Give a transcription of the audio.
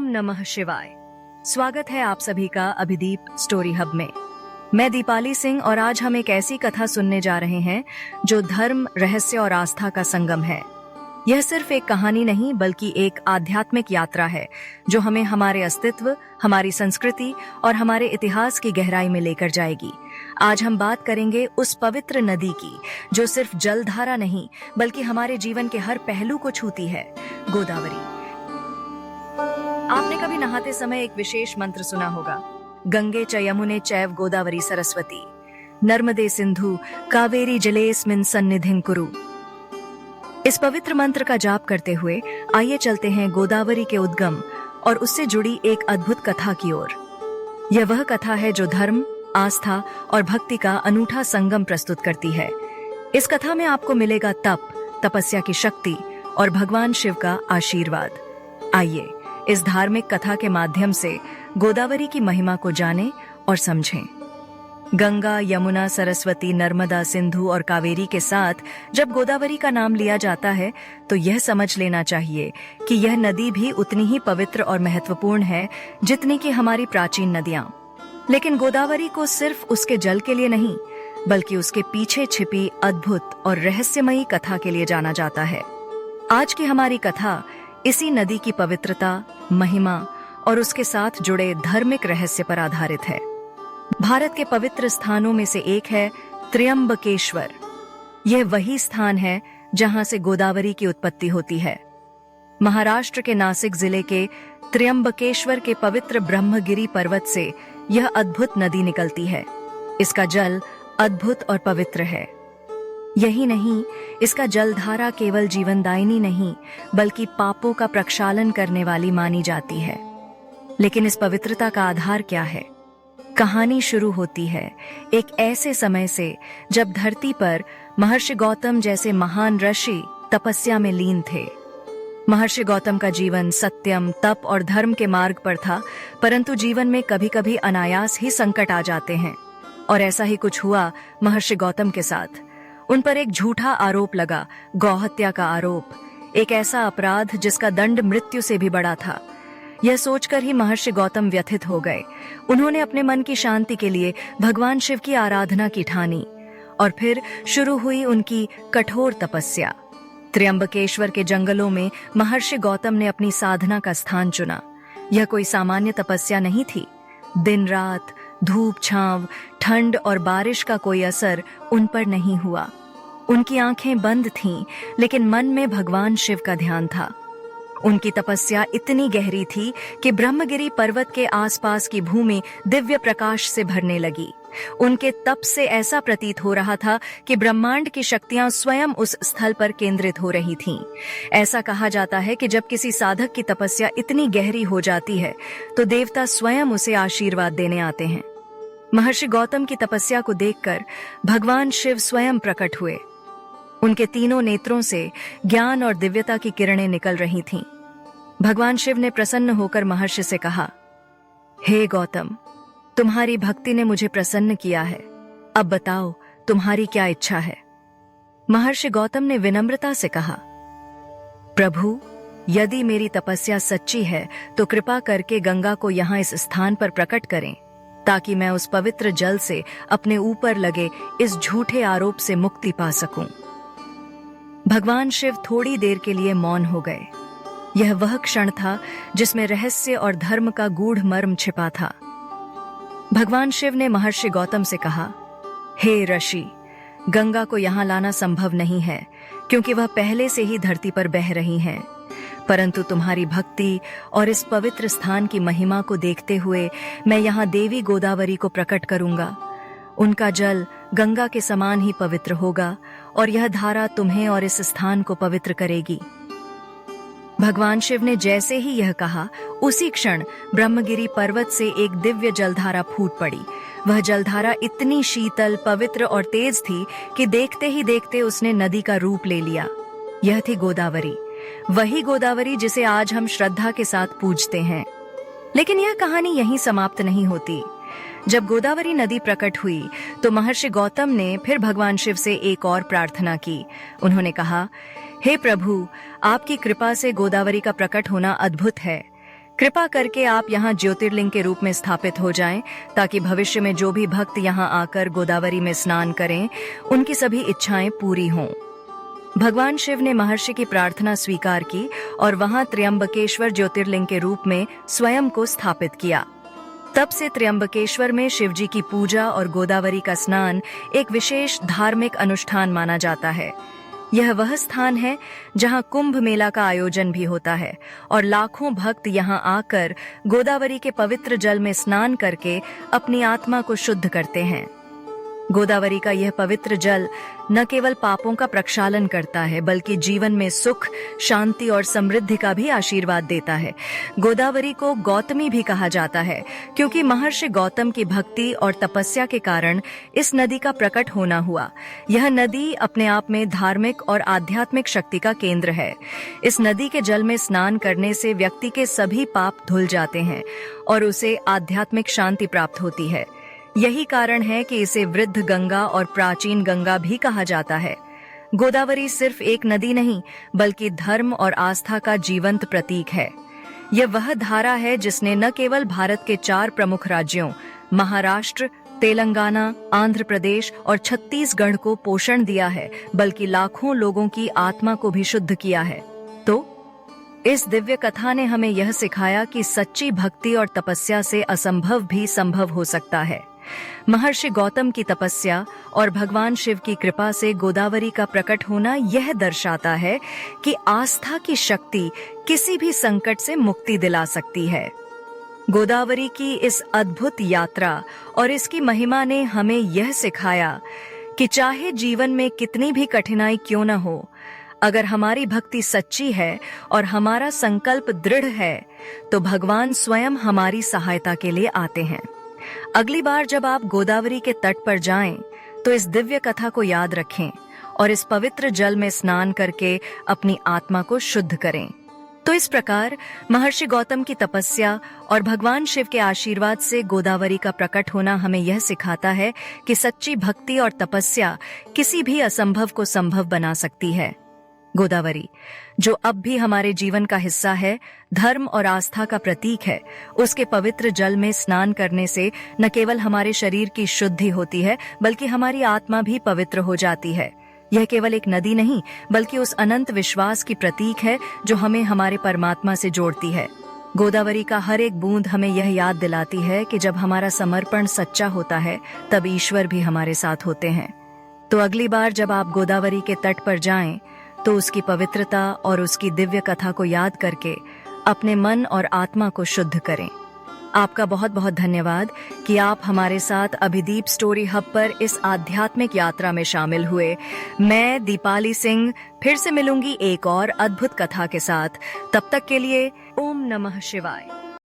ओम नमः शिवाय। स्वागत है आप सभी का अभिदीप स्टोरी हब में। मैं दीपाली सिंह और आज हम एक ऐसी कथा सुनने जा रहे हैं जो धर्म, रहस्य और आस्था का संगम है। यह सिर्फ एक कहानी नहीं बल्कि एक आध्यात्मिक यात्रा है जो हमें हमारे अस्तित्व, हमारी संस्कृति और हमारे इतिहास की गहराई में लेकर जाएगी। आज हम बात करेंगे उस पवित्र नदी की जो सिर्फ जलधारा नहीं बल्कि हमारे जीवन के हर पहलू को छूती है, गोदावरी। आपने कभी नहाते समय एक विशेष मंत्र सुना होगा, गंगे च यमुने चैव गोदावरी सरस्वती नर्मदे सिंधु कावेरी जलेस्मिन् सन्निधिं कुरु। इस पवित्र मंत्र का जाप करते हुए आइए चलते हैं गोदावरी के उद्गम और उससे जुड़ी एक अद्भुत कथा की ओर। यह वह कथा है जो धर्म, आस्था और भक्ति का अनूठा संगम प्रस्तुत करती है। इस कथा में आपको मिलेगा तप, तपस्या की शक्ति और भगवान शिव का आशीर्वाद। आइए इस धार्मिक कथा के माध्यम से गोदावरी की महिमा को जानें और समझें। गंगा, यमुना, सरस्वती, नर्मदा, सिंधु और कावेरी के साथ जब गोदावरी का नाम लिया जाता है तो यह समझ लेना चाहिए कि यह नदी भी उतनी ही पवित्र और महत्वपूर्ण है जितनी कि हमारी प्राचीन नदियां। लेकिन गोदावरी को सिर्फ उसके जल के लिए नहीं बल्कि उसके पीछे छिपी अद्भुत और रहस्यमयी कथा के लिए जाना जाता है। आज की हमारी कथा इसी नदी की पवित्रता, महिमा और उसके साथ जुड़े धार्मिक रहस्य पर आधारित है। भारत के पवित्र स्थानों में से एक है त्र्यंबकेश्वर। यह वही स्थान है जहां से गोदावरी की उत्पत्ति होती है। महाराष्ट्र के नासिक जिले के त्र्यंबकेश्वर के पवित्र ब्रह्मगिरी पर्वत से यह अद्भुत नदी निकलती है। इसका जल अद्भुत और पवित्र है। यही नहीं, इसका जलधारा केवल जीवनदायिनी नहीं बल्कि पापों का प्रक्षालन करने वाली मानी जाती है। लेकिन इस पवित्रता का आधार क्या है? कहानी शुरू होती है एक ऐसे समय से जब धरती पर महर्षि गौतम जैसे महान ऋषि तपस्या में लीन थे। महर्षि गौतम का जीवन सत्यम, तप और धर्म के मार्ग पर था, परंतु जीवन में कभी-कभी अनायास ही संकट आ जाते हैं। और ऐसा ही कुछ हुआ महर्षि गौतम के साथ। उन पर एक झूठा आरोप लगा, गौहत्या का आरोप, एक ऐसा अपराध जिसका दंड मृत्यु से भी बड़ा था। यह सोचकर ही महर्षि गौतम व्यथित हो गए। उन्होंने अपने मन की शांति के लिए भगवान शिव की आराधना की ठानी और फिर शुरू हुई उनकी कठोर तपस्या। त्र्यंबकेश्वर के जंगलों में महर्षि गौतम ने अपनी साधना का स्थान चुना। यह कोई सामान्य तपस्या नहीं थी। दिन रात, धूप छांव, ठंड और बारिश का कोई असर उन पर नहीं हुआ। उनकी आंखें बंद थीं, लेकिन मन में भगवान शिव का ध्यान था। उनकी तपस्या इतनी गहरी थी कि ब्रह्मगिरी पर्वत के आसपास की भूमि दिव्य प्रकाश से भरने लगी। उनके तप से ऐसा प्रतीत हो रहा था कि ब्रह्मांड की शक्तियां स्वयं उस स्थल पर केंद्रित हो रही थीं। ऐसा कहा जाता है कि जब किसी साधक की तपस्या इतनी गहरी हो जाती है तो देवता स्वयं उसे आशीर्वाद देने आते हैं। महर्षि गौतम की तपस्या को देखकर भगवान शिव स्वयं प्रकट हुए। उनके तीनों नेत्रों से ज्ञान और दिव्यता की किरणें निकल रही थीं। भगवान शिव ने प्रसन्न होकर महर्षि से कहा, हे गौतम, तुम्हारी भक्ति ने मुझे प्रसन्न किया है। अब बताओ तुम्हारी क्या इच्छा है? महर्षि गौतम ने विनम्रता से कहा, प्रभु, यदि मेरी तपस्या सच्ची है तो कृपा करके गंगा को यहाँ इस स्थान पर प्रकट करें ताकि मैं उस पवित्र जल से अपने ऊपर लगे इस झूठे आरोप से मुक्ति पा सकूं। भगवान शिव थोड़ी देर के लिए मौन हो गए। यह वह क्षण था जिसमें रहस्य और धर्म का गूढ़ मर्म छिपा था। भगवान शिव ने महर्षि गौतम से कहा, हे ऋषि, गंगा को यहाँ लाना संभव नहीं है क्योंकि वह पहले से ही धरती पर बह रही हैं। परंतु तुम्हारी भक्ति और इस पवित्र स्थान की महिमा को देखते हुए मैं यहाँ देवी गोदावरी को प्रकट करूंगा। उनका जल गंगा के समान ही पवित्र होगा और यह धारा तुम्हें और इस स्थान को पवित्र करेगी। भगवान शिव ने जैसे ही यह कहा, उसी क्षण ब्रह्मगिरी पर्वत से एक दिव्य जलधारा फूट पड़ी। वह जलधारा इतनी शीतल, पवित्र और तेज थी कि देखते ही देखते उसने नदी का रूप ले लिया। यह थी गोदावरी, वही गोदावरी जिसे आज हम श्रद्धा के साथ पूजते हैं। लेकिन यह कहानी यहीं समाप्त नहीं होती। जब गोदावरी नदी प्रकट हुई तो महर्षि गौतम ने फिर भगवान शिव से एक और प्रार्थना की। उन्होंने कहा, हे प्रभु, आपकी कृपा से गोदावरी का प्रकट होना अद्भुत है। कृपा करके आप यहाँ ज्योतिर्लिंग के रूप में स्थापित हो जाएं, ताकि भविष्य में जो भी भक्त यहाँ आकर गोदावरी में स्नान करें, उनकी सभी इच्छाएं पूरी हों। भगवान शिव ने महर्षि की प्रार्थना स्वीकार की और वहां त्र्यंबकेश्वर ज्योतिर्लिंग के रूप में स्वयं को स्थापित किया। तब से त्र्यंबकेश्वर में शिवजी की पूजा और गोदावरी का स्नान एक विशेष धार्मिक अनुष्ठान माना जाता है। यह वह स्थान है जहां कुंभ मेला का आयोजन भी होता है और लाखों भक्त यहां आकर गोदावरी के पवित्र जल में स्नान करके अपनी आत्मा को शुद्ध करते हैं। गोदावरी का यह पवित्र जल न केवल पापों का प्रक्षालन करता है, बल्कि जीवन में सुख, शांति और समृद्धि का भी आशीर्वाद देता है। गोदावरी को गौतमी भी कहा जाता है, क्योंकि महर्षि गौतम की भक्ति और तपस्या के कारण इस नदी का प्रकट होना हुआ। यह नदी अपने आप में धार्मिक और आध्यात्मिक शक्ति का केंद्र है। इस नदी के जल में स्नान करने से व्यक्ति के सभी पाप धुल जाते हैं और उसे आध्यात्मिक शांति प्राप्त होती है। यही कारण है कि इसे वृद्ध गंगा और प्राचीन गंगा भी कहा जाता है। गोदावरी सिर्फ एक नदी नहीं, बल्कि धर्म और आस्था का जीवंत प्रतीक है। यह वह धारा है जिसने न केवल भारत के 4 प्रमुख राज्यों महाराष्ट्र, तेलंगाना, आंध्र प्रदेश और छत्तीसगढ़ को पोषण दिया है, बल्कि लाखों लोगों की आत्मा को भी शुद्ध किया है। तो इस दिव्य कथा ने हमें यह सिखाया कि सच्ची भक्ति और तपस्या से असंभव भी संभव हो सकता है। महर्षि गौतम की तपस्या और भगवान शिव की कृपा से गोदावरी का प्रकट होना यह दर्शाता है कि आस्था की शक्ति किसी भी संकट से मुक्ति दिला सकती है। गोदावरी की इस अद्भुत यात्रा और इसकी महिमा ने हमें यह सिखाया कि चाहे जीवन में कितनी भी कठिनाई क्यों न हो, अगर हमारी भक्ति सच्ची है और हमारा संकल्प दृढ़ है, तो भगवान स्वयं हमारी सहायता के लिए आते हैं। अगली बार जब आप गोदावरी के तट पर जाएं, तो इस दिव्य कथा को याद रखें और इस पवित्र जल में स्नान करके अपनी आत्मा को शुद्ध करें। तो इस प्रकार महर्षि गौतम की तपस्या और भगवान शिव के आशीर्वाद से गोदावरी का प्रकट होना हमें यह सिखाता है कि सच्ची भक्ति और तपस्या किसी भी असंभव को संभव बना सकती है। गोदावरी, जो अब भी हमारे जीवन का हिस्सा है, धर्म और आस्था का प्रतीक है, उसके पवित्र जल में स्नान करने से न केवल हमारे शरीर की शुद्धि होती है, बल्कि हमारी आत्मा भी पवित्र हो जाती है। यह केवल एक नदी नहीं, बल्कि उस अनंत विश्वास की प्रतीक है जो हमें हमारे परमात्मा से जोड़ती है। गोदावरी का हर एक बूंद हमें यह याद दिलाती है कि जब हमारा समर्पण सच्चा होता है, तब ईश्वर भी हमारे साथ होते हैं। तो अगली बार जब आप गोदावरी के तट पर जाएं, तो उसकी पवित्रता और उसकी दिव्य कथा को याद करके अपने मन और आत्मा को शुद्ध करें। आपका बहुत बहुत धन्यवाद कि आप हमारे साथ अभिदीप स्टोरी हब पर इस आध्यात्मिक यात्रा में शामिल हुए। मैं दीपाली सिंह फिर से मिलूंगी एक और अद्भुत कथा के साथ। तब तक के लिए ओम नमः शिवाय।